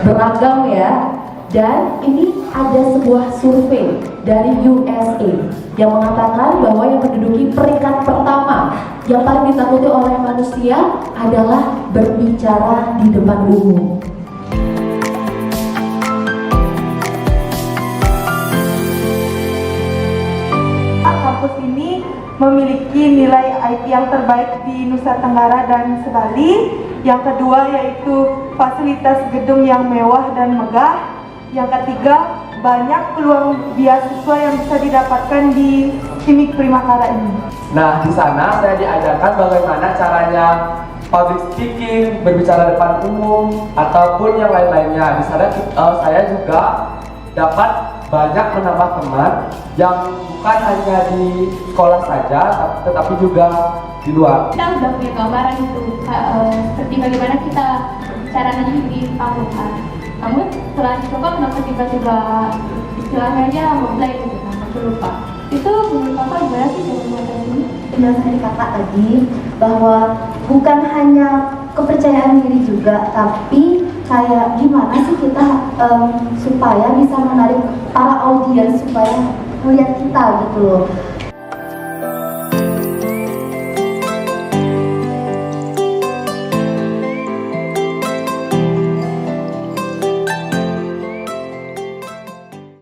beragam ya. Dan ini ada sebuah survei dari USA yang mengatakan bahwa yang menduduki peringkat pertama yang paling ditakuti oleh manusia adalah berbicara di depan umum. Kampus ini memiliki nilai IP yang terbaik di Nusa Tenggara dan Sebali. Yang kedua yaitu fasilitas gedung yang mewah dan megah. Yang ketiga, banyak peluang beasiswa yang bisa didapatkan di Simik Primakara ini. Nah, di sana saya diajarkan bagaimana caranya public speaking, berbicara depan umum, ataupun yang lain-lainnya. Di sana saya juga dapat banyak menambah teman yang bukan hanya di sekolah saja, tetapi juga di luar. Kita udah punya gambaran itu, seperti bagaimana kita cara nanti dipanggungkan. Namun setelah dicoba, kenapa tiba-tiba istilahnya aja memplay gitu, aku lupa. Itu menurut kakak gimana sih cara ini? Penjelasan dari kakak tadi bahwa bukan hanya kepercayaan diri juga, tapi kayak gimana sih kita supaya bisa menarik para audiens supaya melihat kita gitu loh.